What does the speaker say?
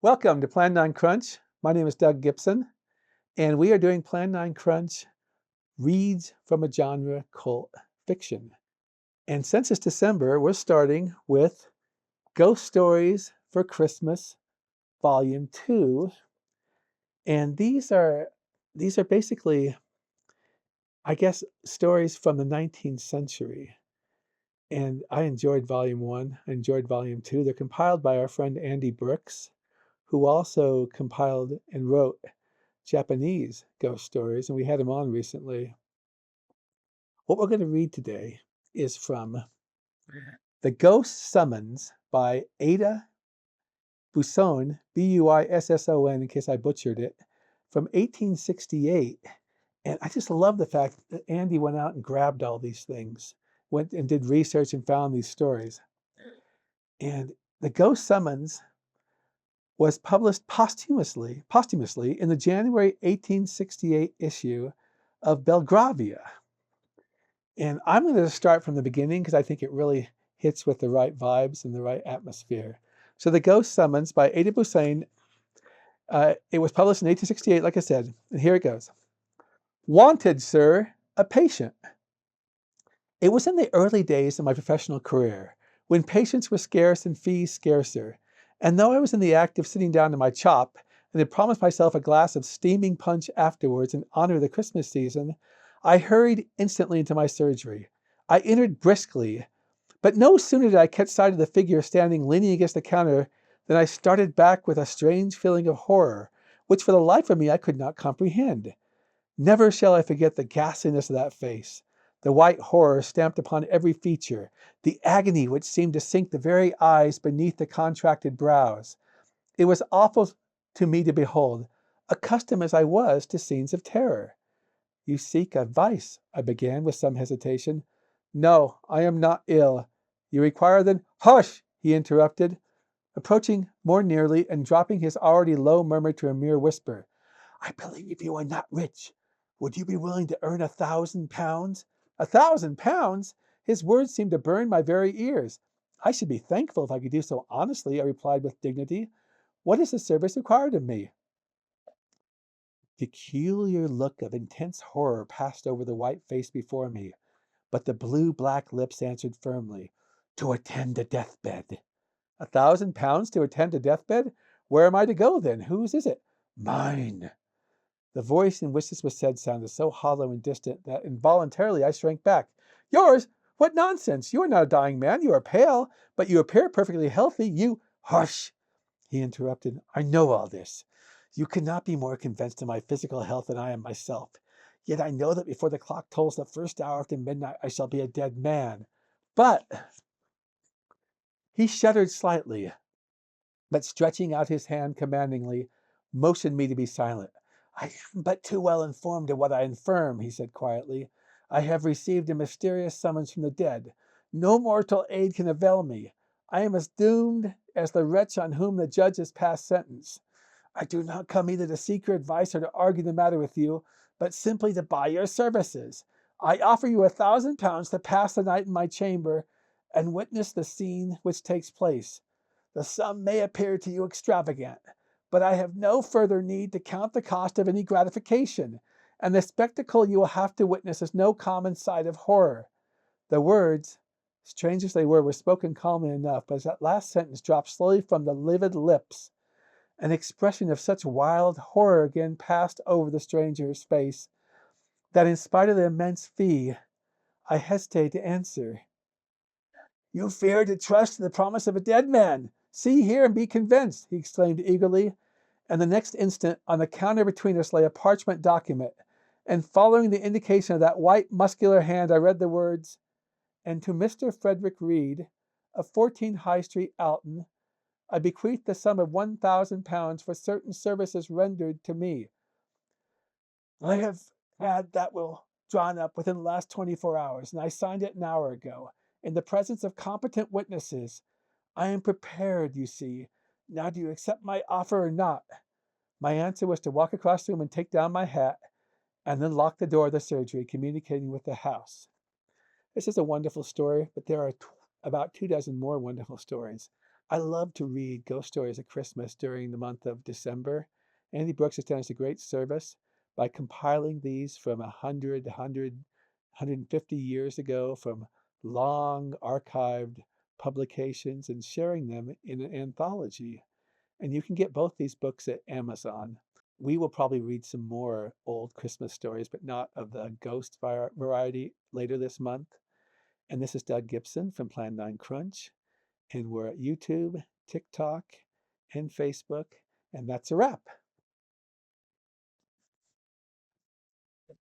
Welcome to Plan 9 Crunch. My name is Doug Gibson, and we are doing Plan 9 Crunch Reads from a Genre Cult Fiction. And since it's December, we're starting with Ghost Stories for Christmas, Volume 2. And these are basically, I guess, stories from the 19th century. And I enjoyed Volume 1, I enjoyed Volume 2. They're compiled by our friend Andy Brooks, who also compiled and wrote Japanese ghost stories, and we had him on recently. What we're going to read today is from The Ghost Summons by Ada Busson, Busson, in case I butchered it, from 1868. And I just love the fact that Andy went out and grabbed all these things, went and did research and found these stories. And The Ghost Summons was published posthumously in the January 1868 issue of Belgravia. And I'm going to start from the beginning because I think it really hits with the right vibes and the right atmosphere. So The Ghost Summons by Ada Busson. It was published in 1868, like I said. And here it goes. Wanted, sir, a patient. It was in the early days of my professional career, when patients were scarce and fees scarcer. And though I was in the act of sitting down to my chop, and had promised myself a glass of steaming punch afterwards in honor of the Christmas season, I hurried instantly into my surgery. I entered briskly, but no sooner did I catch sight of the figure standing leaning against the counter than I started back with a strange feeling of horror, which for the life of me I could not comprehend. Never shall I forget the ghastliness of that face, the white horror stamped upon every feature, the agony which seemed to sink the very eyes beneath the contracted brows. It was awful to me to behold, accustomed as I was to scenes of terror. You seek advice, I began with some hesitation. No, I am not ill. You require then— Hush! He interrupted, approaching more nearly and dropping his already low murmur to a mere whisper. I believe you are not rich. Would you be willing to earn £1,000? £1,000? His words seemed to burn my very ears. I should be thankful if I could do so honestly, I replied with dignity. What is the service required of me? Peculiar look of intense horror passed over the white face before me, but the blue-black lips answered firmly, To attend a deathbed. £1,000 to attend a deathbed? Where am I to go, then? Whose is it? Mine. The voice in which this was said sounded so hollow and distant that involuntarily I shrank back. Yours? What nonsense! You are not a dying man. You are pale, but you appear perfectly healthy. You— Hush! He interrupted. I know all this. You cannot be more convinced of my physical health than I am myself. Yet I know that before the clock tolls the first hour after midnight, I shall be a dead man. But— He shuddered slightly, but stretching out his hand commandingly, motioned me to be silent. I am but too well informed of what I affirm, he said quietly. I have received a mysterious summons from the dead. No mortal aid can avail me. I am as doomed as the wretch on whom the judge has passed sentence. I do not come either to seek your advice or to argue the matter with you, but simply to buy your services. I offer you £1,000 to pass the night in my chamber and witness the scene which takes place. The sum may appear to you extravagant, but I have no further need to count the cost of any gratification, and the spectacle you will have to witness is no common sight of horror. The words, strange as they were spoken calmly enough, but as that last sentence dropped slowly from the livid lips, an expression of such wild horror again passed over the stranger's face, that in spite of the immense fee, I hesitated to answer. You fear to trust to the promise of a dead man. See here and be convinced, he exclaimed eagerly, and the next instant on the counter between us lay a parchment document, and following the indication of that white muscular hand, I read the words, And to Mr. Frederick Reed, of 14 High Street, Alton, I bequeath the sum of £1,000 for certain services rendered to me. I have had that will drawn up within the last 24 hours, and I signed it an hour ago, in the presence of competent witnesses. I am prepared, you see. Now do you accept my offer or not? My answer was to walk across the room and take down my hat, and then lock the door of the surgery, communicating with the house. This is a wonderful story, but there are about 24 more wonderful stories. I love to read ghost stories at Christmas during the month of December. Andy Brooks has done us a great service by compiling these from 150 years ago from long archived publications and sharing them in an anthology. And you can get both these books at Amazon. We will probably read some more old Christmas stories, but not of the ghost variety later this month. And this is Doug Gibson from Plan 9 Crunch. And we're at YouTube, TikTok, and Facebook. And that's a wrap.